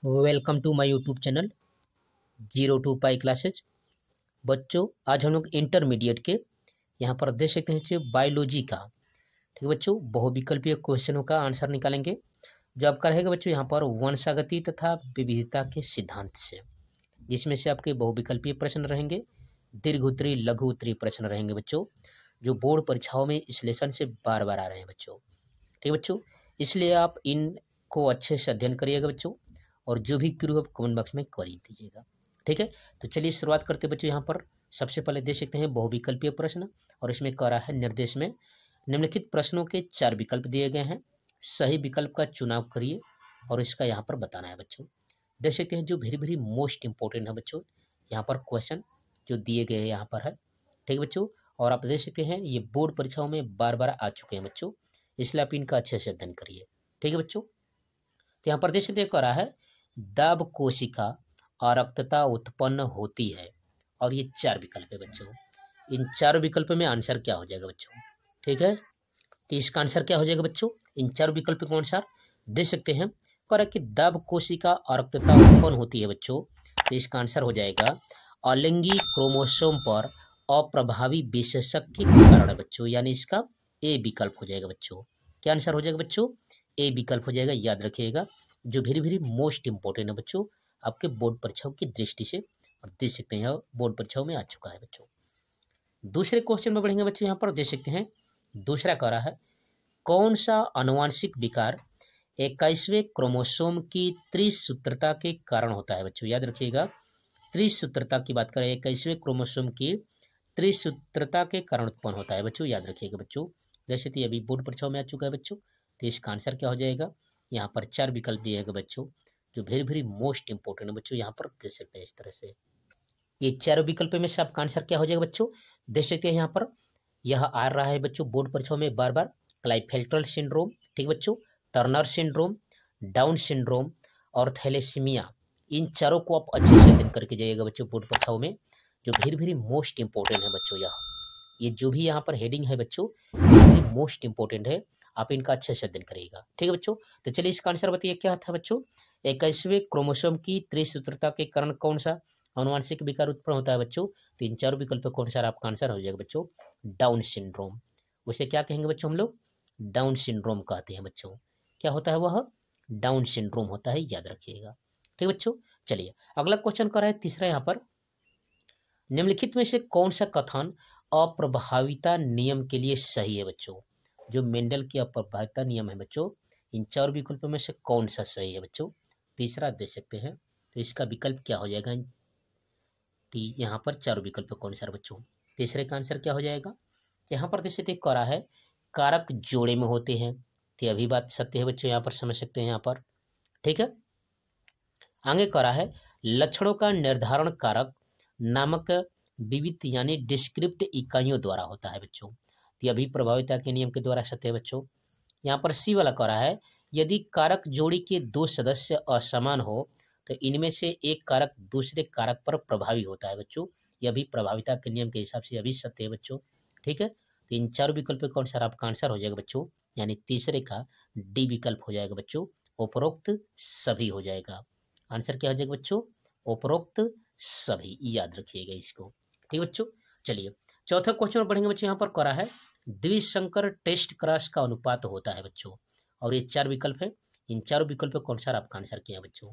Welcome to my YouTube channel 02 pi classes. बच्चों, आज हम लोग इंटरमीडिएट के यहाँ पर देख सकते हैं बायोलॉजी का, ठीक है बच्चों, बहुविकल्पीय क्वेश्चनों का आंसर निकालेंगे जो आपका रहेगा बच्चों यहाँ पर वंशागति तथा विविधता के सिद्धांत से, जिसमें से आपके बहुविकल्पीय प्रश्न रहेंगे, दीर्घ उत्तरीय लघु उत्तरीय प्रश्न रहेंगे बच्चों, जो बोर्ड परीक्षाओं में इस लेसन से बार बार आ रहे हैं बच्चों। ठीक है बच्चों, इसलिए आप इनको अच्छे से अध्ययन करिएगा बच्चों, और जो भी क्रू आप कमेंट बॉक्स में कर दीजिएगा। ठीक है, तो चलिए शुरुआत करते बच्चों। यहाँ पर सबसे पहले देख सकते हैं बहुविकल्पीय प्रश्न, और इसमें कह रहा है निर्देश में निम्नलिखित प्रश्नों के 4 विकल्प दिए गए हैं, सही विकल्प का चुनाव करिए और इसका यहाँ पर बताना है बच्चों। देख सकते हैं जो वेरी वेरी मोस्ट इंपॉर्टेंट है बच्चों, यहाँ पर क्वेश्चन जो दिए गए हैं यहाँ पर है। ठीक है बच्चों, और आप देख सकते हैं ये बोर्ड परीक्षाओं में बार बार आ चुके हैं बच्चों, इसलिए आप इनका अच्छे से अध्ययन करिए। ठीक है बच्चों, तो यहाँ पर देख सकते हैं कह रहा है दाब कोशिका अरक्तता उत्पन्न होती है, और ये 4 विकल्प है बच्चों। इन 4 विकल्प में आंसर क्या हो जाएगा बच्चों? ठीक है, तो इसका आंसर क्या हो जाएगा बच्चों? इन 4 विकल्प के अनुसार देख सकते हैं कह रहा है कि दाब कोशिका अरक्तता उत्पन्न होती है बच्चों, तो इसका आंसर हो जाएगा अलिंगी क्रोमोसोम पर अप्रभावी विशेषक के कारण बच्चों, यानी इसका ए विकल्प हो जाएगा बच्चों। क्या आंसर हो जाएगा बच्चों? ए विकल्प हो जाएगा, याद रखिएगा, जो वेरी वेरी मोस्ट इंपॉर्टेंट है बच्चों आपके बोर्ड परीक्षाओं की दृष्टि से, और देख सकते हैं बोर्ड परीक्षाओं में आ चुका है बच्चों। दूसरे क्वेश्चन में बढ़ेंगे बच्चों। यहाँ पर देख सकते हैं दूसरा कह रहा है कौन सा अनुवांशिक विकार 21वें क्रोमोसोम की त्रिसूत्रता के कारण होता है बच्चों? याद रखिएगा, त्रिसूत्रता की बात करें, 21वें क्रोमोसोम की त्रिसूत्रता के कारण उत्पन्न होता है बच्चों, याद रखिएगा बच्चों। जैसे कि अभी बोर्ड परीक्षाओं में आ चुका है बच्चों, तो इसका आंसर क्या हो जाएगा? यहाँ पर 4 विकल्प दिए गए बच्चों, जो वेरी वेरी मोस्ट इंपॉर्टेंट है बच्चों, यहाँ पर देख सकते हैं इस तरह से। ये 4 विकल्प में से आपका आंसर क्या हो जाएगा बच्चों? देख सकते हैं यहाँ पर यह आ रहा है बच्चों बोर्ड परीक्षाओं में बार बार, क्लाइफेल्टर सिंड्रोम, ठीक बच्चों, टर्नर सिंड्रोम, डाउन सिंड्रोम और थैलेसीमिया। इन चारों को आप अच्छे से अध्ययन करके जाइएगा बच्चों बोर्ड परीक्षाओं में, जो वेरी वेरी मोस्ट इंपॉर्टेंट है बच्चों। ये जो भी यहाँ पर हेडिंग है बच्चों, वेरी मोस्ट इंपॉर्टेंट है, आप इनका अच्छे से अध्ययन करिएगा। ठीक है बच्चों, तो चलिए इसका आंसर बताइए क्या था बच्चों? 21वें क्रोमोसोम की त्रिसूत्रता के कारण कौन सा अनुवांशिक विकार उत्पन्न होता है बच्चों? तो इन 4 विकल्प कौन सा आपका आंसर हो जाएगा बच्चों? Down syndrome. उसे क्या कहेंगे बच्चों हम लोग? डाउन सिंड्रोम कहते हैं बच्चों। क्या होता है वह? डाउन सिंड्रोम होता है, याद रखिएगा। ठीक है बच्चों, चलिए अगला क्वेश्चन कर रहा है तीसरा यहाँ पर, निम्नलिखित में से कौन सा कथन अप्रभाविता नियम के लिए सही है बच्चों? जो मेंडल की अप्रभाविता नियम है बच्चों, इन 4 विकल्पों में से कौन सा सही है बच्चों? तीसरा दे सकते हैं, तो इसका विकल्प क्या हो जाएगा? यहाँ पर 4 विकल्प कौन सा बच्चों? तीसरे का आंसर क्या हो जाएगा? यहाँ पर जैसे देख करा है कारक जोड़े में होते हैं, तो यह भी बात सत्य है बच्चों, यहाँ पर समझ सकते हैं यहाँ पर। ठीक है, आगे करा है लक्षणों का निर्धारण कारक नामक विविध यानी डिस्क्रिप्ट इकाइयों द्वारा होता है बच्चों, तो यह भी प्रभाविता के नियम के द्वारा सत्य है बच्चों। यहाँ पर सी वाला कह रहा है यदि कारक जोड़ी के 2 सदस्य असमान हो तो इनमें से एक कारक दूसरे कारक पर प्रभावी होता है बच्चों, यह भी प्रभाविता के नियम के हिसाब से अभी सत्य है बच्चों। ठीक है, तो इन 4 विकल्प कौन सा आपका आंसर हो जाएगा बच्चों? यानी तीसरे का डी विकल्प हो जाएगा बच्चों, उपरोक्त सभी हो जाएगा। आंसर क्या हो जाएगा बच्चों? उपरोक्त सभी, याद रखिएगा इसको। ठीक बच्चों, चलिए चौथा क्वेश्चन पढ़ेंगे बच्चों। यहाँ पर करा है द्विसंकर टेस्ट क्रॉस का अनुपात होता है बच्चों, और ये 4 विकल्प है, इन 4 विकल्प कौन सा आपका आंसर किया है बच्चों?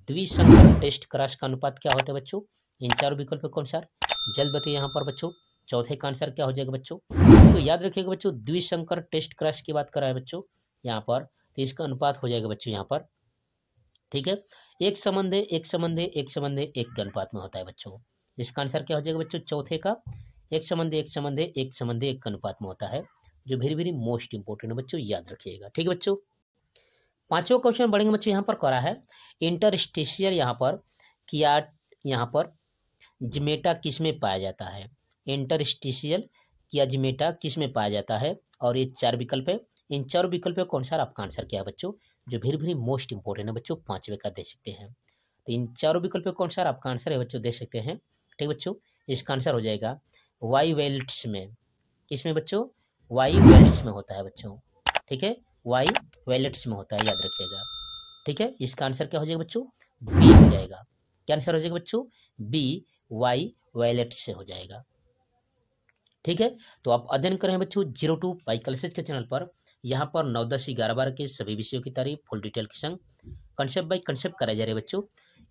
द्विसंकर टेस्ट क्रॉस का अनुपात क्या होता है बच्चों? इन 4 विकल्प कौन सा? जल्द बताइए यहाँ पर बच्चों, चौथे का आंसर क्या हो जाएगा बच्चों? तो याद रखिएगा बच्चों, द्विसंकर टेस्ट क्रॉस की बात कर रहा है बच्चों यहाँ पर, तो इसका अनुपात हो जाएगा बच्चों यहाँ पर। ठीक है, एक संबंध है, एक संबंध है, एक संबंध है, एक के अनुपात में होता है बच्चों। इसका आंसर क्या हो जाएगा बच्चों? चौथे का एक संबंध है, एक संबंध है, एक संबंध है, एक के अनुपात में होता है, जो वेरी वेरी मोस्ट इंपोर्टेंट है बच्चों, याद रखिएगा। ठीक है बच्चों, पांचवा क्वेश्चन बढ़ेंगे बच्चों। यहाँ पर करा है इंटरस्टिशियल, यहाँ पर किया, यहाँ पर जिमेटा किस में पाया जाता है? इंटरस्टिशियल किया जिमेटा किस में पाया जाता है? और ये 4 विकल्प है, इन 4 विकल्प कौन सा आपका आंसर क्या है बच्चों? जो वेरी वेरी मोस्ट इंपोर्टेंट है बच्चों, 5वें का दे सकते हैं। तो इन 4 विकल्प कौन सा आपका आंसर है बच्चों? दे सकते हैं। ठीक बच्चों, इसका आंसर हो जाएगा वाई वेल्ट्स में। किसमें बच्चों? वाई वेल्ट्स में होता है बच्चों। ठीक है, वाई वेल्ट्स में होता है, याद रखिएगा। ठीक है, इसका आंसर क्या हो जाएगा बच्चों, बी हो जाएगा। क्या आंसर हो जाएगा बच्चों, बी, वाई वायलेट से हो जाएगा। ठीक है, तो आप अध्ययन करें बच्चों 02 पाई क्लासेज के चैनल पर। यहाँ पर 9, 10, 11, 12 के सभी विषयों की तारीफ फुल डिटेल के संग कंसेप्ट बाय कंसेप्ट कराए जा रहे हैं बच्चों।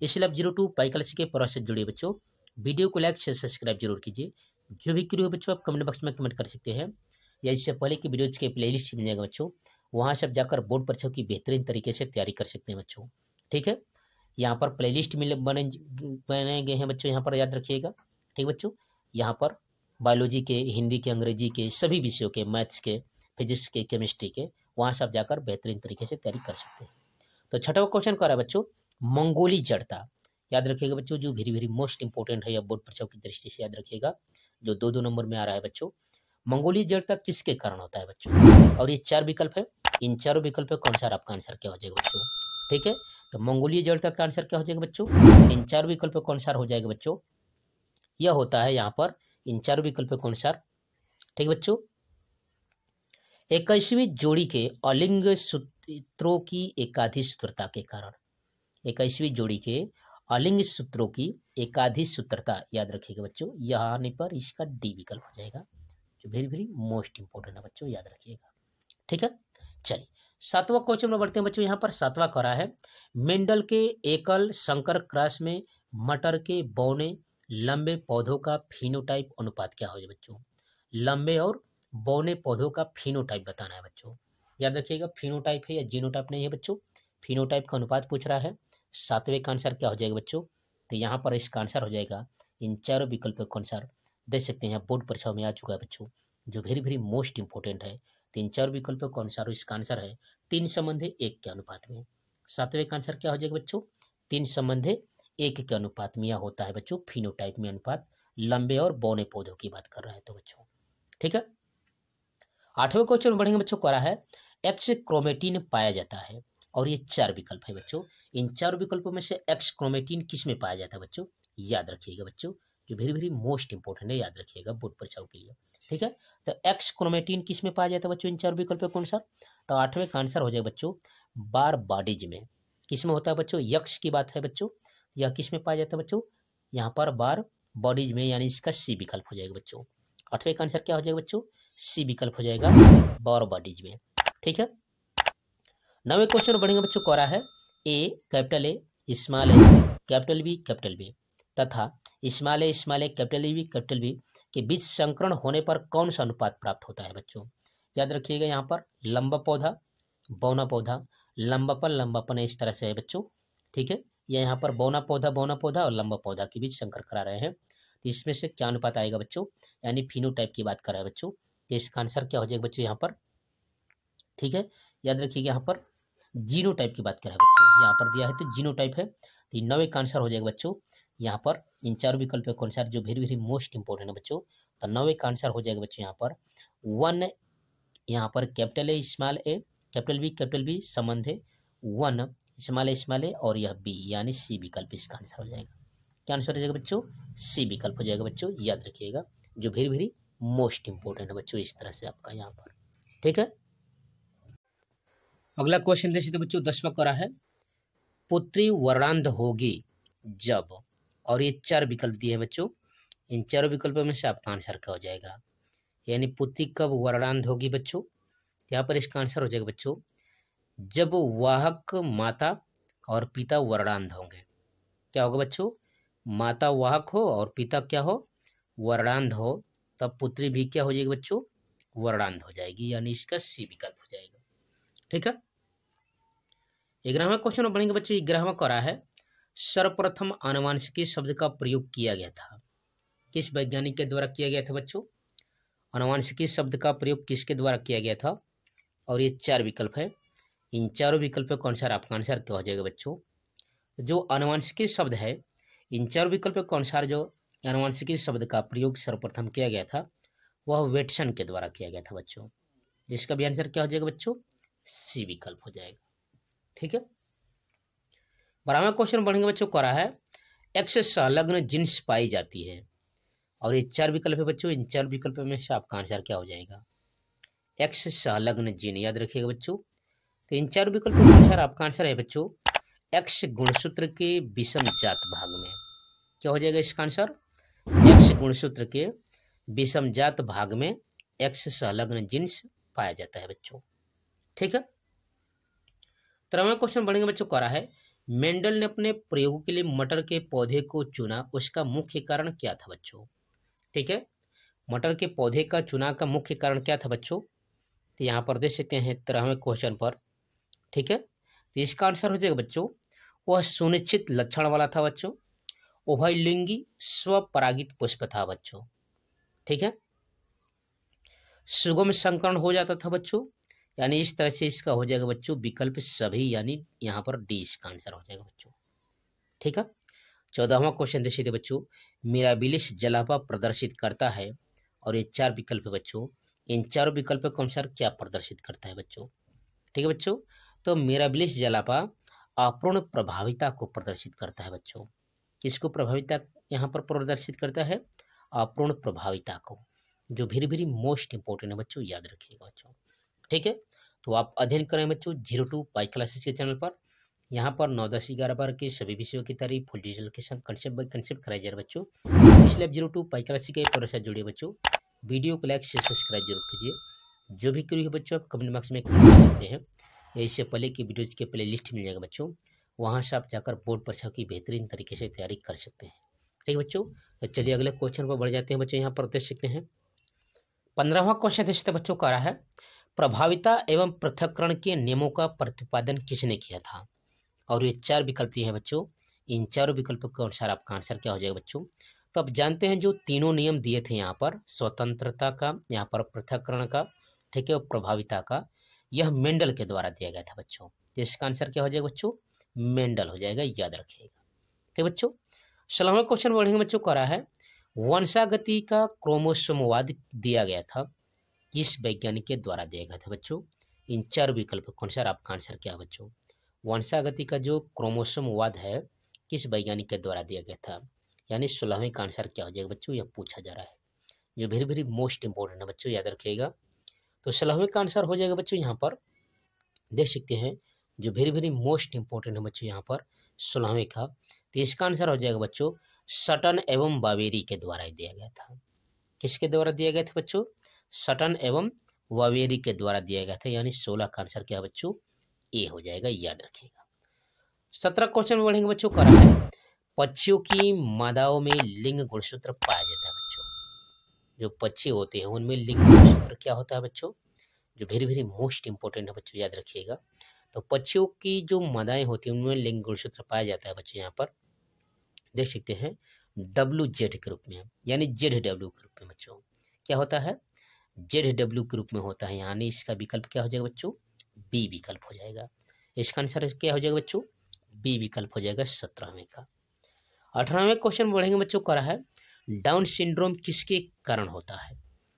इसलिए आप 02 पाई क्लासेज के प्रोसेस से जुड़िए बच्चों। वीडियो को लाइक शेयर सब्सक्राइब जरूर कीजिए। जो भी क्वेरी हो बच्चों आप कमेंट बॉक्स में कमेंट कर सकते हैं, या इससे पहले की वीडियोज के प्लेलिस्ट मिल जाएगा बच्चों, वहाँ से आप जाकर बोर्ड परीक्षाओं की बेहतरीन तरीके से तैयारी कर सकते हैं बच्चों। ठीक है, यहाँ पर प्लेलिस्ट बने गए हैं बच्चों, यहाँ पर याद रखिएगा। ठीक बच्चों, यहाँ पर बायोलॉजी के, हिंदी के, अंग्रेजी के, सभी विषयों के, मैथ्स के, फिजिक्स के, केमिस्ट्री के, वहाँ से आप जाकर बेहतरीन तरीके से तैयारी कर सकते हैं। तो छठा क्वेश्चन कर रहा है बच्चों, मंगोली जड़ता। याद रखिएगा बच्चों, जो वेरी वेरी मोस्ट इंपोर्टेंट है, या बोर्ड परीक्षाओं की दृष्टि से याद रखिएगा, जो 2-2 नंबर में आ रहा है बच्चों। मंगोली जड़ता किसके कारण होता है बच्चों, और ये 4 विकल्प है। इन चारों विकल्प कौन सा आपका आंसर क्या हो जाएगा बच्चों। ठीक है, तो मंगोलीय जड़ता का आंसर क्या हो जाएगा बच्चों, इन 4 विकल्प कौन सा हो जाएगा बच्चों, यह होता है यहाँ पर इन 4 विकल्प कौन सा। ठीक बच्चों, 21वीं जोड़ी के अलिंग सूत्रों की एकाधी सूत्रता के कारण, 21वीं जोड़ी के अलिंग सूत्रों की एकाधी सूत्रता, याद रखिएगा बच्चों, यहाँ आने पर इसका डी विकल्प हो जाएगा, जो वेरी वेरी मोस्ट इंपोर्टेंट है बच्चों, याद रखिएगा। ठीक है, चलिए 7वां क्वेश्चन में बढ़ते हैं बच्चों। यहाँ पर 7वां करा है, मेंडल के एकल संकर क्रॉस में मटर के बौने लंबे पौधों का फिनोटाइप अनुपात क्या हो बच्चों। लंबे और बौने पौधों का फिनोटाइप बताना है बच्चों। याद रखिएगा, फिनोटाइप है या जीनोटाइप नहीं है बच्चों, फिनोटाइप का अनुपात पूछ रहा है। 7वें का आंसर क्या हो जाएगा बच्चों, तो यहाँ पर इसका आंसर हो जाएगा इन चारों विकल्पों का आंसर देख सकते हैं, बोर्ड परीक्षाओं में आ चुका है बच्चों, जो वेरी वेरी मोस्ट इंपोर्टेंट है। 3-4 विकल्पों का अनुसार इसका आंसर है 3:1 के अनुपात में। 7वें का आंसर क्या हो जाएगा बच्चों, 3:1 के अनुपात में यह होता है बच्चों फिनोटाइप में अनुपात, लंबे और बौने पौधों की बात कर रहा है तो बच्चों। ठीक है, 8वें क्वेश्चन में बढ़ेंगे बच्चों, करा है एक्स क्रोमेटिन पाया जाता है, और ये 4 विकल्प है बच्चों। इन 4 विकल्पों में से एक्स क्रोमेटिन किस में पाया जाता है बच्चों, याद रखिएगा बच्चों, जो वेरी वेरी मोस्ट इंपोर्टेंट है, याद रखिएगा बोर्ड परीक्षाओं के लिए। ठीक है, तो एक्स क्रोमेटिन किस में पाया जाता है बच्चों, इन 4 विकल्पों के अनुसार, तो 8वें का आंसर हो जाएगा बच्चों बार बॉडीज में। किस में होता है बच्चों, यक्स की बात है बच्चों, यह किस में पाया जाता है बच्चों, यहाँ पर बार बॉडीज में, यानी इसका सी विकल्प हो जाएगा बच्चों। 8वें का आंसर क्या हो जाएगा बच्चों, सी विकल्प हो जाएगा बार बॉडीज में। ठीक है, 9वें क्वेश्चन बढ़ेंगे बच्चों, को रहा है A capital A small A capital B तथा स्मॉल ए कैपिटल बी के बीच संकरण होने पर कौन सा अनुपात प्राप्त होता है बच्चों। याद रखिएगा, यहाँ पर लंबा पौधा, बौना पौधा, लंबापन इस तरह से है बच्चों। ठीक है, या यहाँ पर बौना पौधा और लंबा पौधा के बीच संकर करा रहे हैं, तो इसमें से क्या अनुपात आएगा बच्चों, यानी फिनोटाइप की बात कर रहा है बच्चों, तो इसका आंसर क्या हो जाएगा बच्चों यहाँ पर। ठीक है, याद रखिएगा, यहाँ पर जीनोटाइप की बात कर रहा है बच्चों, यहाँ पर दिया है तो जीनोटाइप है, तो 9वें का आंसर हो जाएगा बच्चों यहाँ पर इन 4 विकल्पों के अनुसार, जो वेरी वेरी मोस्ट इंपोर्टेंट है बच्चों, तो 9वें का आंसर हो जाएगा बच्चों यहाँ पर 1, यहाँ पर कैपिटल ए कैपिटल बी संबंध है 1 स्मॉल ए और यह बी, यानी सी विकल्प इसका आंसर हो जाएगा। क्या आंसर हो जाएगा बच्चों, सी विकल्प हो जाएगा बच्चों, याद रखिएगा, जो वेरी वेरी मोस्ट इंपोर्टेंट है बच्चों, इस तरह से आपका यहाँ पर। ठीक है, अगला क्वेश्चन देखिए तो बच्चों 10वां करा है, पुत्री वर्णांध होगी जब, और ये 4 विकल्प दिए हैं बच्चों, इन 4 विकल्पों में से आपका आंसर क्या हो जाएगा, यानी पुत्री कब वर्णांध होगी बच्चों, यहाँ पर इसका आंसर हो जाएगा बच्चों जब वाहक माता और पिता वर्णांध होंगे। क्या होगा बच्चों, माता वाहक हो और पिता क्या हो, वर्णांध हो, तब पुत्री भी क्या हो जाएगी बच्चों, वर्णांध हो जाएगी, यानी इसका सी विकल्प हो जाएगा। ठीक है, 11वां क्वेश्चन में बढ़ेंगे बच्चों। 11वां करा है, सर्वप्रथम आनुवांशिकी शब्द का प्रयोग किया गया था, किस वैज्ञानिक के द्वारा किया गया था बच्चों, आनुवांशिकी शब्द का प्रयोग किसके द्वारा किया गया था, और ये 4 विकल्प है, इन चारों विकल्पों के अनुसार आपका आंसर क्या हो जाएगा बच्चों। जो आनुवांशिकी शब्द है, इन 4 विकल्पों के अनुसार जो आनुवांशिकी शब्द का प्रयोग सर्वप्रथम किया गया था, वह वेटसन के द्वारा किया गया था बच्चों, जिसका भी आंसर क्या हो जाएगा बच्चों, सी विकल्प हो जाएगा। ठीक है, 12वां क्वेश्चन बढ़ेंगे बच्चों, करा है एक्स संलग्न जीन्स पाई जाती है, और ये 4 विकल्प है बच्चों, इन 4 विकल्पों में से आपका आंसर क्या हो जाएगा, एक्स संलग्न जीन, याद रखिएगा बच्चों, तो इन चारों विकल्पों का अनुसार आपका आंसर है बच्चों एक्स गुणसूत्र के विषम जात भाग में। क्या हो जाएगा इसका आंसर? एक्स गुणसूत्र के विषम जात भाग में एक्स संलग्न जीन्स पाया जाता है बच्चों। ठीक है। 13वां क्वेश्चन बढ़ेंगे बच्चों, कह रहा है मेंडल ने अपने प्रयोगों के लिए मटर के पौधे को चुना, उसका मुख्य कारण क्या था बच्चों? ठीक है, मटर के पौधे का चुनाव का मुख्य कारण क्या था बच्चों? तो यहाँ पर देख सकते हैं 13वें क्वेश्चन पर। ठीक है, तो इसका आंसर हो जाएगा बच्चों वह सुनिश्चित लक्षण वाला था बच्चों, उभयलिंगी स्वपरागित पुष्प था बच्चों। ठीक है, सुगम संकरण हो जाता था बच्चों, यानी इस तरह से इसका हो जाएगा बच्चों विकल्प सभी, यानी यहाँ पर डी इसका आंसर हो जाएगा बच्चों। ठीक है, 14वां क्वेश्चन देख सकते बच्चों, मिराबिलिस जलाभा प्रदर्शित करता है, और ये 4 विकल्प है बच्चों, इन 4 विकल्पों के अनुसार क्या प्रदर्शित करता है बच्चों? ठीक है बच्चों, तो मिराबिलिस जलाभा अपूर्ण प्रभाविता को प्रदर्शित करता है बच्चों। किसको प्रभाविता यहाँ पर प्रदर्शित करता है? अपूर्ण प्रभाविता को, जो वेरी वेरी मोस्ट इंपोर्टेंट है बच्चों, याद रखिएगा बच्चों। ठीक है, तो आप अध्ययन करें बच्चों 02 पाई क्लासेस के चैनल पर। यहाँ पर 9, 10, 11 बार के सभी विषयों की तारीफ फुल डिटेल के साथ कंसेप्ट बाय कंसेप्ट कराई जा रहा है बच्चों। इसलिए आप 02 पाई क्लासेस के पर साथ जुड़िए बच्चों। वीडियो को लाइक से सब्सक्राइब जरूर कीजिए। जो भी क्वेरी हो बच्चों आप कमेंट बॉक्स में कमेंट कर सकते हैं, या इससे पहले की वीडियोज के प्ले लिस्ट मिल जाएगा बच्चों, वहाँ से आप जाकर बोर्ड परीक्षा की बेहतरीन तरीके से तैयारी कर सकते हैं। ठीक है बच्चों, तो चलिए अगले क्वेश्चन पर बढ़ जाते हैं बच्चों। यहाँ पर देख सकते हैं 15वां क्वेश्चन देख सकते बच्चों, कह रहा है प्रभाविता एवं पृथक्करण के नियमों का प्रतिपादन किसने किया था? और ये 4 विकल्प दिए हैं बच्चों, इन 4 विकल्पों के अनुसार आपका आंसर क्या हो जाएगा बच्चों? तो आप जानते हैं जो तीनों नियम दिए थे यहाँ पर, स्वतंत्रता का, यहाँ पर पृथक्करण का, ठीक है, और प्रभाविता का, यह मेंडल के द्वारा दिया गया था बच्चों। तो इसका आंसर क्या हो जाएगा बच्चों? मेंडल हो जाएगा, याद रखिएगा। ठीक बच्चों, 16वां क्वेश्चन बढ़ेंगे बच्चों, कह रहा है वंशागति का क्रोमोसोमवाद दिया गया था, किस वैज्ञानिक के द्वारा दिया गया था बच्चों? इन 4 विकल्पों के अनुसार आपका आंसर क्या है बच्चों? वंशागति का जो क्रोमोसोमवाद है किस वैज्ञानिक के द्वारा दिया गया था, यानी 16वें का आंसर क्या हो जाएगा बच्चों? यह पूछा जा रहा है, जो वेरी वेरी मोस्ट इंपोर्टेंट है बच्चों, याद रखिएगा। तो 16वें का आंसर हो जाएगा बच्चों, यहाँ पर देख सकते हैं जो वेरी वेरी मोस्ट इंपोर्टेंट है बच्चों, यहाँ पर 16वें का, तो इसका आंसर हो जाएगा बच्चों सटन एवं बावेरी के द्वारा दिया गया था। किसके द्वारा दिया गया था बच्चों? सटन एवं वावेरी के द्वारा दिया गया था, यानी 16 का आंसर क्या बच्चों? ए हो जाएगा, याद रखिएगा। 17 क्वेश्चन बढ़ेंगे बच्चों, कह रहा है पक्षियों की मादाओं में लिंग गुणसूत्र पाया जाता है बच्चों। जो पक्षी होते हैं उनमें लिंग गुणसूत्र क्या होता है बच्चों? जो वेरी वेरी मोस्ट इंपोर्टेंट है बच्चों, याद रखिएगा। तो पक्षियों की जो मादाएं होती हैं उनमें लिंग गुणसूत्र पाया जाता है बच्चों, यहाँ पर देख सकते हैं WZ के रूप में, यानी ZW के रूप में बच्चों। क्या होता है? ZW के रूप में होता है, यानी इसका विकल्प क्या हो जाएगा बच्चों? बी विकल्प हो जाएगा। इसका आंसर क्या हो जाएगा बच्चों? बी विकल्प हो जाएगा 17वें का। 18वें क्वेश्चन बढ़ेंगे बच्चों, कह रहा है डाउन सिंड्रोम किसके कारण होता है?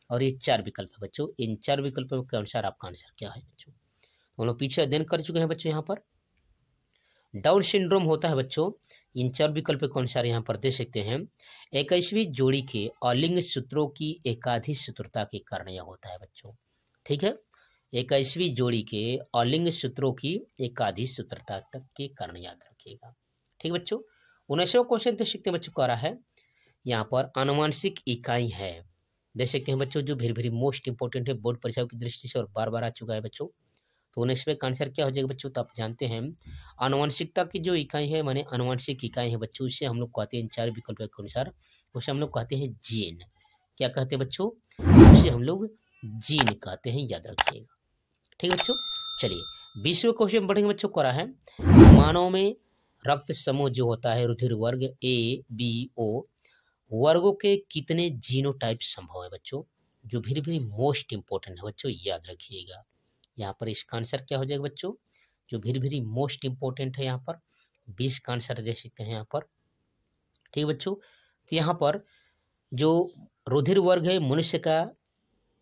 और ये 4 विकल्प है बच्चों, इन 4 विकल्पों के अनुसार आपका आंसर क्या है बच्चों? हम लोग पीछे अध्ययन कर चुके हैं बच्चों। यहाँ पर डाउन सिंड्रोम होता है बच्चों, इन 4 विकल्पों के अनुसार यहाँ पर दे सकते हैं 21वीं जोड़ी के अलिंग सूत्रों की एकाधिक सूत्रता के कारण यह होता है बच्चों। ठीक है, 21वीं जोड़ी के अलिंग सूत्रों की एकाधिक सूत्रता तक के कारण, याद रखिएगा। ठीक बच्चों, 19वां क्वेश्चन देख सकते हैं बच्चों, कह रहा है यहाँ पर आनुवांशिक इकाई है, देख सकते हैं बच्चों, जो वेरी वेरी मोस्ट इंपोर्टेंट है बोर्ड परीक्षाओं की दृष्टि से और बार बार आ चुका है बच्चों। तो 19वें का आंसर क्या हो जाएगा बच्चों? तो आप जानते हैं आनुवंशिकता की जो इकाई है, माने आनुवंशिक इकाई है बच्चों, उसे हम लोग कहते हैं इन 4 विकल्पों के अनुसार, उसे हम लोग कहते हैं जीन। क्या कहते हैं बच्चों? उसे हम लोग जीन कहते हैं, याद रखिएगा। ठीक है बच्चों, चलिए 20वें क्वेश्चन बढ़ेंगे बच्चों, कह रहा है मानव में रक्त समूह जो होता है रुधिर वर्ग ABO वर्गों के कितने जीनोटाइप संभव है बच्चों? जो वेरी वेरी मोस्ट इंपोर्टेंट है बच्चों, याद रखिएगा। यहाँ पर इसका आंसर क्या हो जाएगा बच्चों? जो वेरी वेरी मोस्ट इंपोर्टेंट है, यहाँ पर 20 का आंसर दे सकते हैं यहाँ पर। ठीक है बच्चों, तो यहाँ पर जो रुधिर वर्ग है मनुष्य का,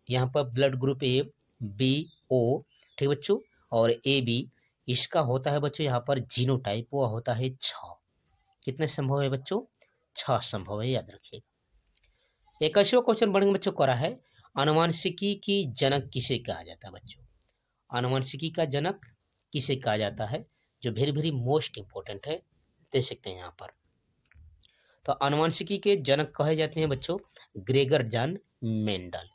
यहाँ पर ब्लड ग्रुप ABO, ठीक बच्चों, और AB, इसका होता है बच्चों यहाँ पर जीनोटाइप, वो होता है 6। कितने संभव है बच्चों? 6 संभव है, याद रखिएगा। 21वां क्वेश्चन बढ़ेंगे बच्चों, कह रहा है आनुवांशिकी की जनक किसे कहा जाता है बच्चों? आनुवंशिकी का जनक किसे कहा जाता है, जो वेरी वेरी मोस्ट इंपॉर्टेंट है, देख सकते हैं यहाँ पर। तो आनुवंशिकी के जनक कहे जाते हैं बच्चों ग्रेगर जॉन मेंडल।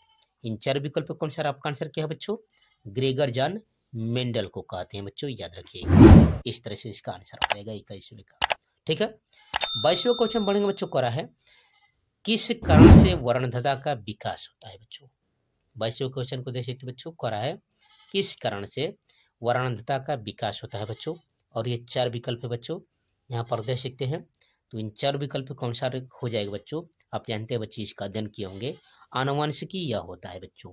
इन 4 विकल्प कौन सा आपका आंसर क्या है बच्चों, ग्रेगर जॉन मेंडल को कहते हैं बच्चों, याद रखिएगा। इस तरह से इसका आंसर हो जाएगा 21वें का। ठीक है, 22वें क्वेश्चन बढ़ेंगे बच्चों, करा है किस कारण से वर्णधाता का विकास होता है बच्चों। 22वें क्वेश्चन को देख सकते बच्चों, करा है किस कारण से वर्णधाता का विकास होता है बच्चों, और ये 4 विकल्प है बच्चों, यहाँ पर देख सकते हैं। तो इन 4 विकल्प कौन सा हो जाएगा बच्चों, आप जानते हैं बच्चे इसका अध्ययन किए होंगे, आनुवंशिकी यह होता है बच्चों।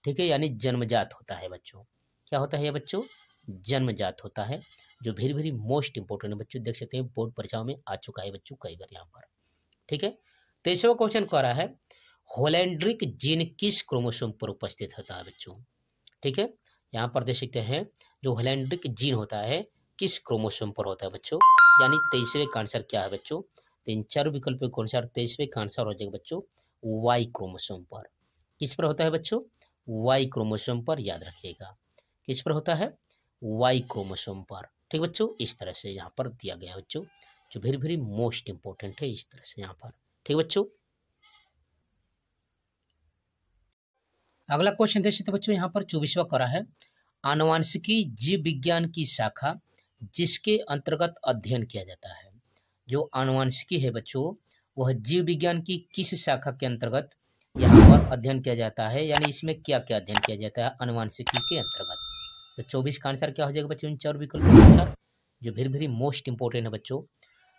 ठीक है, यानी जन्मजात होता है बच्चों। क्या होता है ये बच्चों, जन्मजात होता है, जो वेरी वेरी मोस्ट इंपोर्टेंट है बच्चों, देख सकते हैं बोर्ड परीक्षाओं में आ चुका है बच्चों कई बार यहाँ पर। ठीक है, 23वां क्वेश्चन कह रहा है होलैंड्रिक जीन किस क्रोमोसोम पर उपस्थित होता है बच्चों। ठीक है, यहाँ पर देख सकते हैं जो होलैंड्रिक जीन होता है किस क्रोमोसोम पर होता है बच्चों, यानी 23वें का आंसर क्या है बच्चों, तो इन 4 विकल्पों के अनुसार 23वें का आंसर हो जाएगा बच्चों वाई क्रोमोसोम पर। किस पर होता है बच्चों, वाई क्रोमोसोम पर, याद रखिएगा किस पर होता है, वाई क्रोमोसोम पर। ठीक बच्चों, इस तरह से यहाँ पर दिया गया बच्चों, जो वेरी वेरी मोस्ट इंपोर्टेंट है, इस तरह से यहाँ पर। ठीक बच्चों, अगला क्वेश्चन देख सकते बच्चों, यहाँ पर 24वां करा है आनुवंशिकी जीव विज्ञान की शाखा जिसके अंतर्गत अध्ययन किया जाता है। जो आनुवंशिकी है बच्चों, वह जीव विज्ञान की किस शाखा के अंतर्गत यहाँ पर अध्ययन किया जाता है, यानी इसमें क्या क्या अध्ययन किया जाता है आनुवंशिकी के अंतर्गत। तो 24 का आंसर क्या हो जाएगा बच्चों, इन 4 विकल्पों के अनुसार, जो वेरी वेरी मोस्ट इंपोर्टेंट है बच्चों।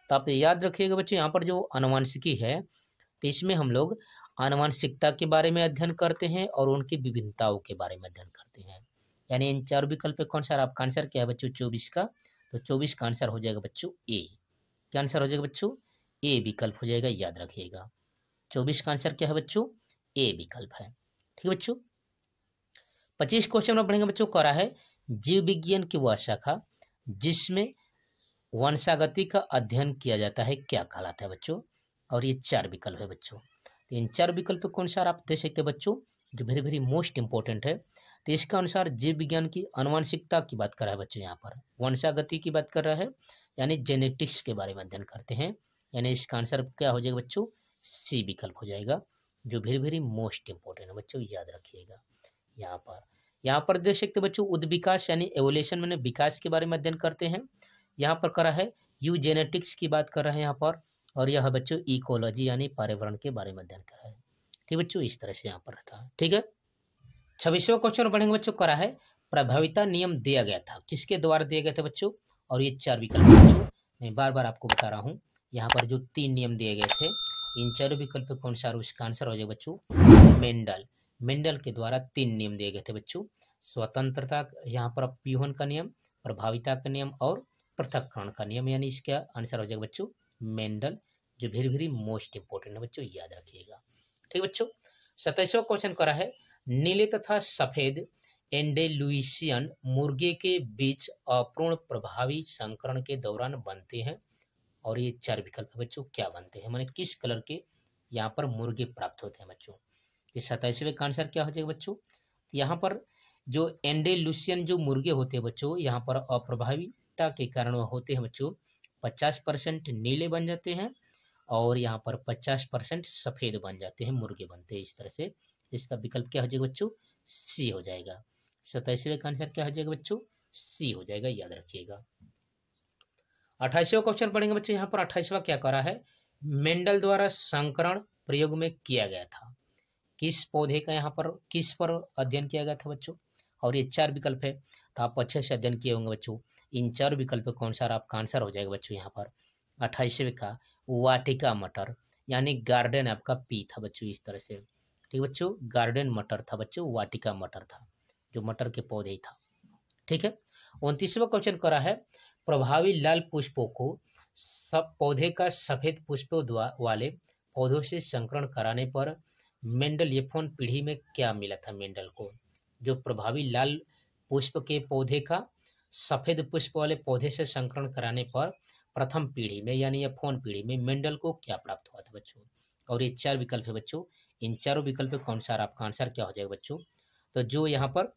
तो आप याद रखिएगा बच्चों, यहाँ पर जो आनुवंशिकी है, तो इसमें हम लोग आनुवंशिकता के बारे में अध्ययन करते हैं और उनकी विभिन्नताओं के बारे में अध्ययन करते हैं। यानी इन 4 विकल्प कौन सा आपका आंसर क्या है बच्चों 24 का, तो 24 का आंसर हो जाएगा बच्चों ए। क्या आंसर हो जाएगा बच्चों, ए विकल्प हो जाएगा, याद रखिएगा 24 का आंसर क्या है बच्चों, ए विकल्प है। ठीक है बच्चों, 25 क्वेश्चन में पढ़ेंगे बच्चों, करा है जीव विज्ञान की वह शाखा जिसमें वंशागति का अध्ययन किया जाता है क्या कहलाता है बच्चों, और ये 4 विकल्प है बच्चों। तो इन 4 विकल्प के अनुसार आप देख सकते हैं बच्चों, जो वेरी वेरी मोस्ट इंपोर्टेंट है। तो इसका अनुसार जीव विज्ञान की आनुवंशिकता की बात कर रहा है बच्चों, यहाँ पर वंशागति की बात कर रहा है, यानी जेनेटिक्स के बारे में अध्ययन करते हैं। यानी इसका आंसर क्या हो जाएगा बच्चों, सी विकल्प हो जाएगा, जो वेरी वेरी मोस्ट इंपोर्टेंट है बच्चों, याद रखिएगा। यहाँ पर देख सकते बच्चों उद्विकास यानी एवोल्यूशन मैंने विकास के बारे में अध्ययन करते हैं। यहाँ पर करा है यूजेनेटिक्स की बात कर रहे हैं यहाँ पर, और यह बच्चों इकोलॉजी यानी पर्यावरण के बारे में अध्ययन कर रहा है। ठीक बच्चों, इस तरह से यहाँ पर था। ठीक है, 26वां क्वेश्चन पढ़ेंगे बच्चों, करा है प्रभाविता नियम दिया गया था, किसके द्वारा दिए गए थे बच्चों, और ये 4 विकल्प बच्चों, मैं बार बार आपको बता रहा हूँ। यहाँ पर जो 3 नियम दिए गए थे, इन 4 विकल्प के अनुसार उसका आंसर हो जाएगा बच्चों मेंडल के द्वारा 3 नियम दिए गए थे बच्चों, स्वतंत्रता, यहाँ पर प्यूहन का नियम, प्रभाविता का नियम और पृथक्करण का नियम, यानी इसका आंसर हो जाएगा बच्चों मेंडल, जो वेरी वेरी मोस्ट इंपोर्टेंट है बच्चों, याद रखिएगा। ठीक बच्चों, 27वां क्वेश्चन करा है नीले तथा सफेद एंडेलुइसियन मुर्गे के बीच अपूर्ण प्रभावी संकरण के दौरान बनते हैं, और ये 4 विकल्प है बच्चों, क्या बनते हैं, माने किस कलर के यहाँ पर मुर्गे प्राप्त होते हैं बच्चों। ये 27वें का आंसर क्या हो जाएगा बच्चों, यहाँ पर जो एंडेलुसियन जो मुर्गे होते हैं बच्चों, यहाँ पर अप्रभाविता के कारण होते हैं बच्चों 50% नीले बन जाते हैं, और यहाँ पर 50% सफेद बन जाते हैं, मुर्गे बनते हैं इस तरह से। इसका विकल्प क्या हो जाएगा बच्चों, सी हो जाएगा। 27वें का आंसर क्या हो जाएगा बच्चों, सी हो जाएगा, याद रखिएगा। 28वां क्वेश्चन पढ़ेंगे बच्चों, यहाँ पर 28वां क्या करा है मेंडल द्वारा संकरण प्रयोग में किया गया था, किस पौधे का यहाँ पर किस पर अध्ययन किया गया था बच्चों, और ये 4 विकल्प है, तो आप अच्छे से अध्ययन किए होंगे बच्चों। इन 4 विकल्प के अनुसार आपका आंसर हो जाएगा बच्चों यहाँ पर 28वें का वाटिका मटर, यानी गार्डन आपका पी था बच्चों, इस तरह से। ठीक बच्चों, गार्डन मटर था बच्चों, वाटिका मटर था, जो मटर के पौधे था। ठीक है, 29वां क्वेश्चन करा है प्रभावी लाल पुष्पों को सब पौधे का सफेद पुष्पों वाले पौधों से संकरण कराने पर मेंडल F1 पीढ़ी में क्या मिला था मेंडल को, जो प्रभावी लाल पुष्प के पौधे का सफेद पुष्प वाले पौधे से संकरण कराने पर प्रथम पीढ़ी में यानी F1 पीढ़ी में मेंडल को क्या प्राप्त हुआ था बच्चों, और ये 4 विकल्प है बच्चों। इन चारों विकल्प के अनुसार आपका आंसर क्या हो जाएगा बच्चों, तो जो यहाँ पर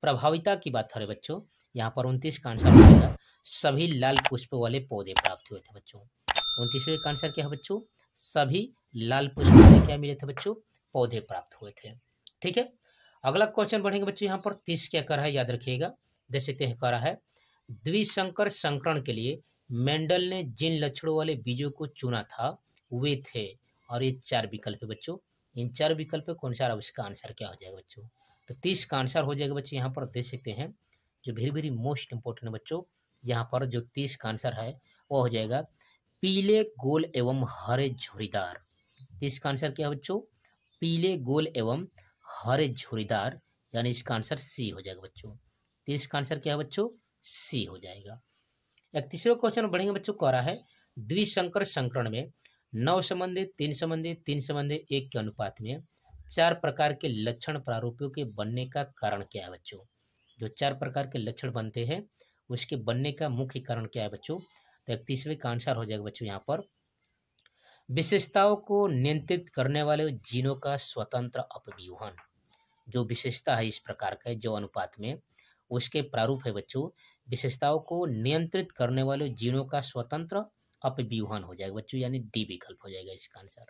प्रभाविता की बात करें बच्चों, यहाँ पर 29 का आंसर हो जाएगा सभी लाल पुष्प वाले पौधे प्राप्त हुए थे बच्चों। 29वें का आंसर क्या है बच्चों, सभी लाल पुष्प वाले क्या मिले थे बच्चों, पौधे प्राप्त हुए थे। ठीक है, अगला क्वेश्चन बढ़ेंगे बच्चों। यहाँ पर 30 क्या कर रहा है याद रखिएगा, देख सकते हैं कर रहा है द्विसंकर संकरण के लिए मेंडल ने जिन लक्षणों वाले बीजों को चुना था वे थे, और ये 4 विकल्प है बच्चों। इन 4 विकल्प कौन सा, उसका आंसर क्या हो जाएगा बच्चों, तो 30 का आंसर हो जाएगा बच्चों। यहाँ पर देख सकते हैं जो वेरी वेरी मोस्ट इंपोर्टेंट बच्चों, यहाँ पर जो 30 का आंसर है वो हो जाएगा पीले गोल एवं हरे झुरीदार। 30 का आंसर क्या है बच्चों, पीले गोल एवं हरे झुरीदार, यानी इसका आंसर सी हो जाएगा बच्चों। 30 का आंसर क्या है बच्चों, सी हो जाएगा। 31वां क्वेश्चन बढ़ेंगे बच्चों, कह रहा है द्विसंकर संकरण में 9 संबंधी 3 संबंधी 3 संबंधी 1 के अनुपात में 4 प्रकार के लक्षण प्रारूपों के बनने का कारण क्या है बच्चों। जो 4 प्रकार के लक्षण बनते हैं उसके बनने का मुख्य कारण क्या है बच्चों, तो 31वें का आंसर हो जाएगा बच्चों यहाँ पर विशेषताओं को नियंत्रित करने वाले जीनों का स्वतंत्र अपव्यूहन। जो विशेषता है इस प्रकार का जो अनुपात में उसके प्रारूप है बच्चों विशेषताओं को नियंत्रित करने वाले जीनों का स्वतंत्र अपव्यूहन हो जाएगा बच्चों, यानी डी विकल्प हो जाएगा इसका आंसर।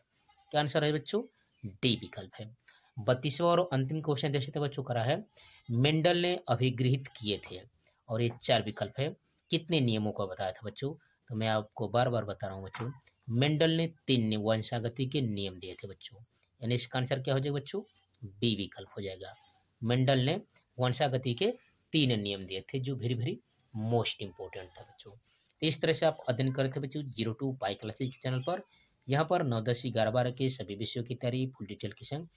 क्या आंसर है बच्चों, डी विकल्प है। 32वां और अंतिम क्वेश्चन देख सकते बच्चों, करा है मेंडल ने अभिगृहित किए थे, और ये 4 विकल्प है, कितने नियमों का बताया था बच्चों, तो मैं आपको बार बार बता रहा हूँ बच्चों, मेंडल ने 3 वंशागति के नियम दिए थे बच्चों, यानी इसका आंसर क्या हो जाएगा बच्चों, बी विकल्प हो जाएगा। मेंडल ने वंशागति के 3 नियम दिए थे जो वेरी वेरी मोस्ट इंपोर्टेंट था बच्चों। तो इस तरह से आप अध्ययन कर रहे थे बच्चों 02 पाई क्लासेज के चैनल पर। यहाँ पर 9, 10, 11, 12 के सभी विषयों की तैयारी फुल डिटेल के संग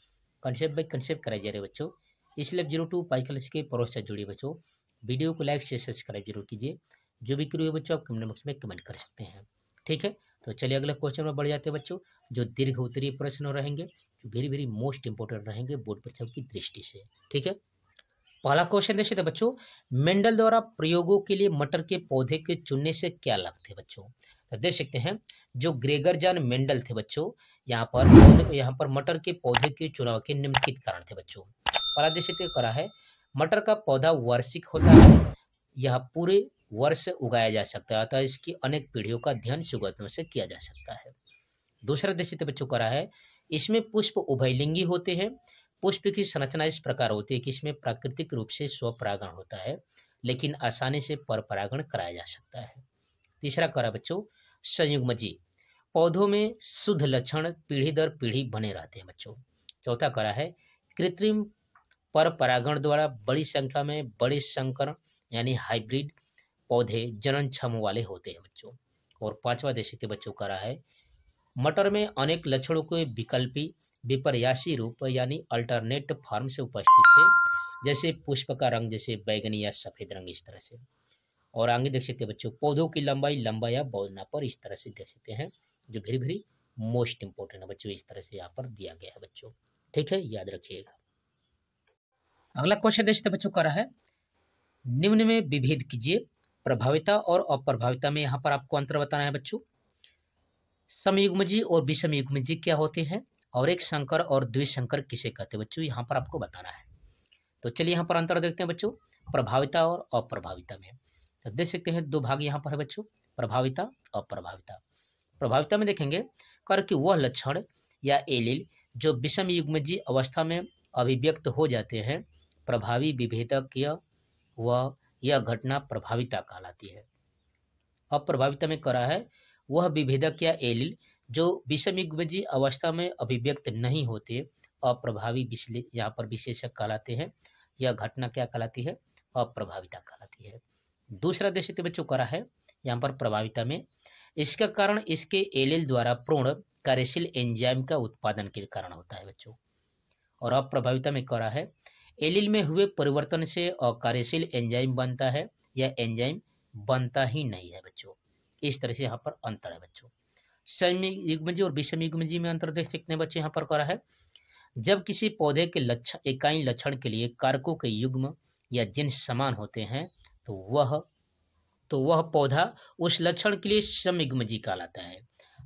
कंसेप्ट बाय कंसेप्ट कराई जा रही है बच्चों। इसलिए 02 पाई क्लास के प्रोसेस से जुड़िए बच्चों। वीडियो को लाइक शेयर सब्सक्राइब जरूर कीजिए। जो भी क्रिए बच्चों आप कमेंट बॉक्स में कमेंट कर सकते हैं। ठीक है, तो चलिए अगले क्वेश्चन में बढ़ जाते हैं बच्चों, जो दीर्घ उत्तरीय प्रश्न रहेंगे, जो वेरी वेरी मोस्ट इंपोर्टेंट रहेंगे बोर्ड परीक्षाओं की दृष्टि से। ठीक है, पहला क्वेश्चन देखिए तो बच्चों, मेंडल द्वारा प्रयोगों के लिए मटर के पौधे के चुनने से क्या लाभ थे बच्चों, तो देख सकते हैं जो ग्रेगर जॉन मेंडल थे बच्चों, यहाँ पर मटर के पौधे के चुनाव के निम्नलिखित कारण थे बच्चों। पहला देख सकते करा है मटर का पौधा वार्षिक होता है, यह पूरे वर्ष उगाया जा सकता है, अतः इसकी अनेक पीढ़ियों का अध्ययन सुगतों से किया जा सकता है। दूसरा देख सकते बच्चों करा है इसमें पुष्प उभयलिंगी होते हैं, पुष्प की संरचना इस प्रकार होती है कि इसमें प्राकृतिक रूप से स्वपरागण होता है, लेकिन आसानी से परपरागण कराया जा सकता है। तीसरा करा बच्चों संयुग्मजी, पौधों में शुद्ध लक्षण पीढ़ी दर पीढ़ी बने रहते हैं बच्चों। चौथा करा है कृत्रिम परपरागण द्वारा बड़ी संख्या में बड़े संकर यानी हाइब्रिड पौधे जनन क्षम वाले होते हैं बच्चों। और पांचवा देख सकते बच्चों करा है मटर में अनेक लक्षणों के विकल्पी विपर्यासी रूप यानी अल्टरनेट फॉर्म से उपस्थित थे, जैसे पुष्प का रंग जैसे बैगनी या सफेद रंग इस तरह से। और आगे देख सकते हैं बच्चों पौधों की लंबाई लंबा या बौना पर इस तरह से देख सकते हैं, जो वेरी वेरी मोस्ट इंपोर्टेंट है बच्चों, इस तरह से यहाँ पर दिया गया है बच्चों। ठीक है, याद रखिएगा। अगला क्वेश्चन देख सकते हैं बच्चों करा है निम्न में विभेद कीजिए, प्रभाविता और अप्रभाविता में यहाँ पर आपको अंतर बताना है बच्चों। समयुग्मजी और विषमयुग्मजी क्या होते हैं, और एक संकर और द्विसंकर किसे कहते हैं बच्चों, यहाँ पर आपको बताना है। तो चलिए यहाँ पर अंतर देखते हैं बच्चों प्रभाविता और अप्रभाविता में। तो देख सकते हैं 2 भाग यहाँ पर है बच्चों, प्रभाविता अप्रभाविता। प्रभाविता में देखेंगे कर कि वह लक्षण या एलील जो विषम युग्मजी अवस्था में अभिव्यक्त हो जाते हैं प्रभावी विभेदक यह घटना प्रभाविता कहलाती है। अप्रभाविता में करा है वह विभेदक या एलील जो विषम युग्मजी अवस्था में अभिव्यक्त नहीं होते अप्रभावी यहाँ पर विशेषक कहलाते हैं, यह घटना क्या कहलाती है, अप्रभाविता कहलाती है। दूसरा देश के बच्चों करा है यहाँ पर प्रभाविता में इसका कारण इसके एलील द्वारा पूर्ण कार्यशील एंजाइम का उत्पादन के कारण होता है बच्चों। और अप्रभाविता में करा है एलील में हुए परिवर्तन से अकार्यशील एंजाइम बनता है या एंजाइम बनता ही नहीं है बच्चों। इस तरह से यहाँ पर अंतर है बच्चों। समयुग्मजी और विषमयुग्मजी में अंतर देख सकते हैं बच्चे यहाँ पर करा है जब किसी पौधे के लक्षण इकाई लक्षण के लिए कारकों के युग्म या जिन समान होते हैं तो वह पौधा उस लक्षण के लिए समयुग्मजी कहलाता है।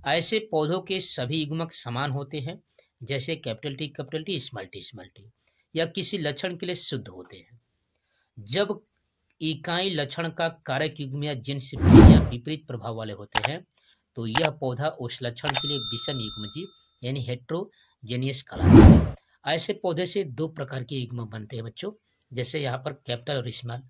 ऐसे पौधों के सभी युग्मक समान होते हैं, जैसे कैपिटल टी स्मॉल टी या किसी लक्षण के लिए शुद्ध होते हैं। जब इकाई लक्षण का कारक युग्म या जिन्स या विपरीत प्रभाव वाले होते हैं तो यह पौधा उस लक्षण के लिए विषम युग्मजीव यानी हेट्रोजेनियस कहलाता है। ऐसे पौधे से दो प्रकार के युग्म बनते हैं बच्चों, जैसे यहाँ पर कैपिटल और स्मॉल।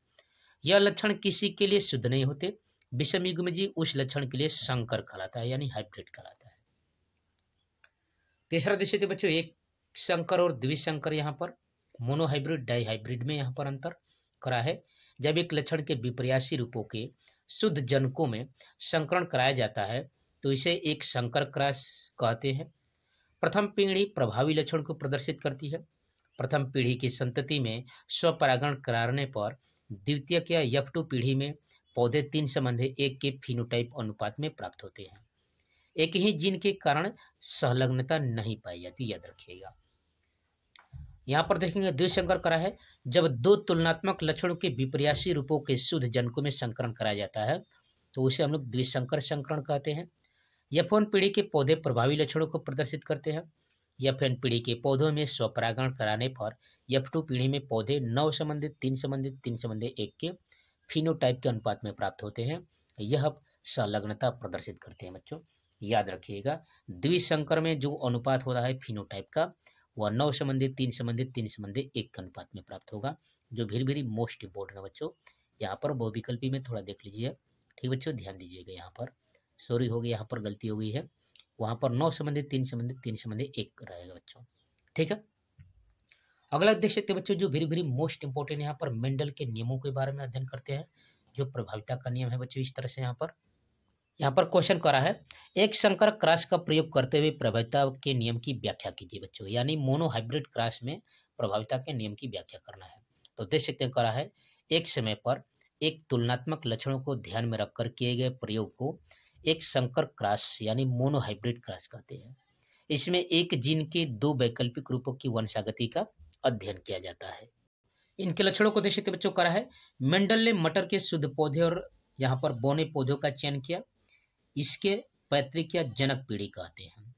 यह लक्षण किसी के लिए शुद्ध नहीं होते। विषम युग्मजीव उस लक्षण के लिए संकर कहलाता है यानी हाइब्रिड कहलाता है। तीसरा देश थे बच्चों एक संकर और द्विसंकर, यहाँ पर मोनोहाइब्रिड डाइहाइब्रिड में यहाँ पर अंतर करा है। जब एक लक्षण के विपर्यासी रूपों के शुद्ध जनकों में संकरण कराया जाता है तो इसे एक संकर क्रॉस कहते हैं। प्रथम पीढ़ी प्रभावी लक्षण को प्रदर्शित करती है। प्रथम पीढ़ी की संतति में स्वपरागण कराने पर द्वितीयक या F2 पीढ़ी में पौधे 3:1 के फिनोटाइप अनुपात में प्राप्त होते हैं। एक ही जीन के कारण संलग्नता नहीं पाई जाती, याद रखिएगा। यहाँ पर देखेंगे द्विसंकर करा है। जब दो तुलनात्मक लक्षणों के विपर्यासी रूपों के शुद्ध जनकों में संकरण कराया जाता है तो उसे हम लोग द्विसंकर संकरण कहते हैं। F1 पीढ़ी के पौधे प्रभावी लक्षणों को प्रदर्शित करते हैं। F1 पीढ़ी के पौधों में स्वपरागण कराने पर F2 पीढ़ी में पौधे 9:3 3:1 के फिनोटाइप के अनुपात में प्राप्त होते हैं। यह संलग्नता प्रदर्शित करते हैं बच्चों, याद रखिएगा। द्विसंकर में जो अनुपात होता है फिनोटाइप का वह 9:3 3:1 के अनुपात में प्राप्त होगा, जो वेरी वेरी मोस्ट इंपोर्टेंट है बच्चों। यहाँ पर बहुविकल्पी में थोड़ा देख लीजिए, ठीक बच्चों, ध्यान दीजिएगा। यहाँ पर सॉरी हो गई, यहाँ पर गलती हो गई है, वहाँ पर 9:3 रहेगा बच्चों, ठीक है। अगला देख सकते हैं बच्चों जो वेरी वेरी मोस्ट इंपोर्टेंट, यहाँ पर मेंडल के नियमों के बारे में अध्ययन करते हैं, जो प्रभाविता का नियम है बच्चों। इस तरह से यहाँ पर क्वेश्चन करा है, एक संकर क्रॉस का प्रयोग करते हुए प्रभाविता के नियम की व्याख्या कीजिए बच्चों, यानी मोनोहाइब्रिड क्रॉस में प्रभाविता के नियम की व्याख्या करना है। तो देख सकते हैं करा है, एक समय पर एक तुलनात्मक लक्षणों को ध्यान में रखकर किए गए प्रयोग को एक संकर क्रॉस यानी मोनोहाइब्रिड क्रॉस कहते हैं। इसमें एक जीन के दो वैकल्पिक रूपों की वंशागति का अध्ययन किया जाता है। इनके लक्षणों को देख सकते बच्चों करा है, मेंडल ने मटर के शुद्ध पौधे और यहाँ पर बौने पौधों का चयन किया, इसके पैतृक या जनक पीढ़ी कहते हैं।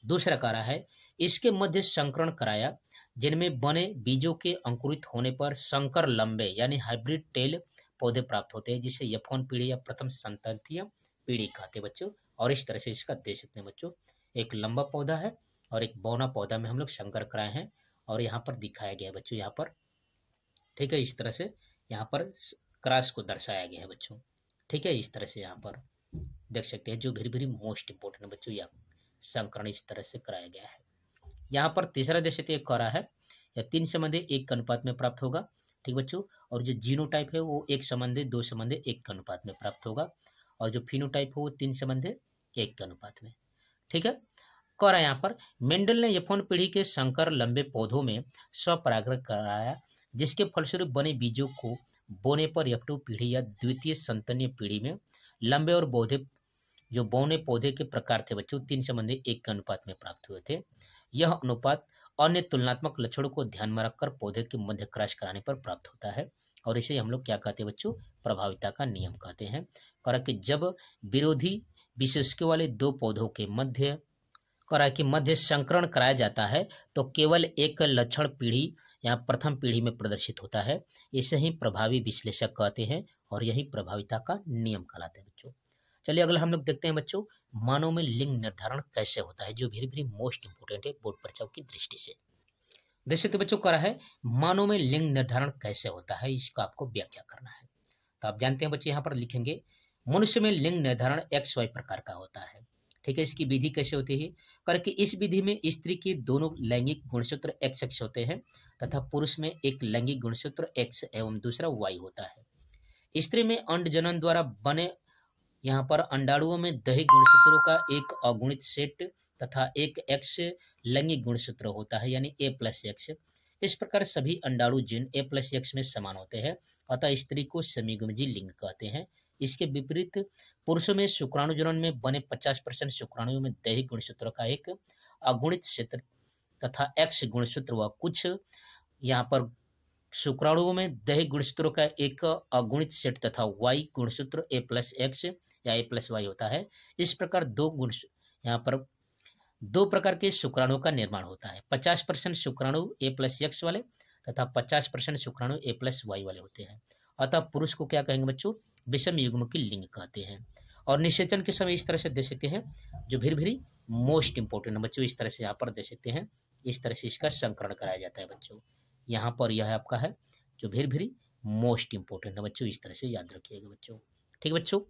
दूसरा करा है, इसके मध्य संकरण कराया जिनमें बने बीजों के अंकुरित होने पर संकर लंबे यानी हाइब्रिड टेल पौधे प्राप्त होते हैं, जिसे F1 पीढ़ी या प्रथम संततिय पीढ़ी कहते हैं बच्चों। और इस तरह से इसका देख सकते हैं बच्चों, एक लंबा पौधा है और एक बौना पौधा में हम लोग संकर कराए हैं और यहाँ पर दिखाया गया है बच्चों, यहाँ पर, ठीक है। इस तरह से यहाँ पर क्रॉस को दर्शाया गया है बच्चों, ठीक है। इस तरह से यहाँ पर देख सकते हैं, जो वेरी वेरी मोस्ट इंपोर्टेंट है बच्चों, यह संकरण इस तरह से कराया गया है। यहाँ पर तीसरा देश एक करा है, या 3:1 अनुपात में प्राप्त होगा, ठीक बच्चों। और जो जीनोटाइप है वो 1:2:1 के अनुपात में प्राप्त होगा, और जो फिनोटाइप है वो 3:1 के अनुपात में, ठीक है। करा यहाँ पर मेंडल ने F1 पीढ़ी के संकर लंबे पौधों में स्वपरागण कराया, जिसके फलस्वरूप बने बीजों को बोने पर F2 पीढ़ी या द्वितीय संतानीय पीढ़ी में लंबे और बौधे जो बौने पौधे के प्रकार थे बच्चों 3:1 के अनुपात में प्राप्त हुए थे। यह अनुपात अन्य तुलनात्मक लक्षणों को ध्यान में रखकर पौधे के मध्य क्रॉस कराने पर प्राप्त होता है, और इसे हम लोग क्या कहते हैं बच्चों, प्रभाविता का नियम कहते हैं। कि जब विरोधी विशेषज्ञों वाले दो पौधों के मध्य संकरण कराया जाता है तो केवल एक लक्षण पीढ़ी या प्रथम पीढ़ी में प्रदर्शित होता है। इसे ही प्रभावी विश्लेषक कहते हैं और यही प्रभाविता का नियम कहलाता है बच्चों। चलिए अगला हम लोग देखते हैं बच्चों, मानव में लिंग निर्धारण कैसे होता है, जो वेरी वेरी मोस्ट इंपोर्टेंट है बोर्ड परीक्षाओं की दृष्टि से। देख सकते बच्चों करा है, मानव में लिंग निर्धारण कैसे होता है, इसका आपको व्याख्या करना है। तो आप जानते हैं बच्चे, यहाँ पर लिखेंगे मनुष्य में लिंग निर्धारण XY प्रकार का होता है, ठीक है। इसकी विधि कैसे होती है, करके इस विधि में स्त्री के दोनों लैंगिक गुणसूत्र XX होते हैं तथा पुरुष में एक लैंगिक गुणसूत्र X एवं दूसरा Y होता है। स्त्री में अंड जनन द्वारा बने यहाँ पर अंडाणुओं में दैहिक गुणसूत्रों का एक अगुणित सेट तथा एक X लैंगिक गुणसूत्र होता है, यानी A+X। इस प्रकार सभी अंडाणु जीन A+X में समान होते हैं, अतः स्त्री को समीगुणजी लिंग कहते हैं। इसके विपरीत पुरुषों में शुक्राणु जनन में बने 50% शुक्राणुओं में दैहिक गुणसूत्र का एक अगुणित क्षेत्र तथा X गुणसूत्र व कुछ यहाँ पर शुक्राणुओं में दैहिक गुणसूत्रों का एक अगुणित सेट तथा Y गुणसूत्र A+X या A+Y होता है। इस प्रकार यहाँ पर दो प्रकार के शुक्राणुओं का निर्माण होता है। 50% शुक्राणु A+X वाले तथा 50% शुक्राणु A+Y वाले होते हैं, अतः पुरुष को क्या कहेंगे बच्चों, विषम युग्म की लिंग कहते हैं। और निषेचन के समय इस तरह से दे सकते हैं, जो भीर मोस्ट इंपोर्टेंट है बच्चों, इस तरह से यहाँ पर दे सकते हैं, इस तरह से इसका संकरण कराया जाता है बच्चों। यहाँ पर यह आपका है जो भीर मोस्ट इंपोर्टेंट है बच्चों, इस तरह से याद रखिएगा बच्चों। ठीक बच्चों।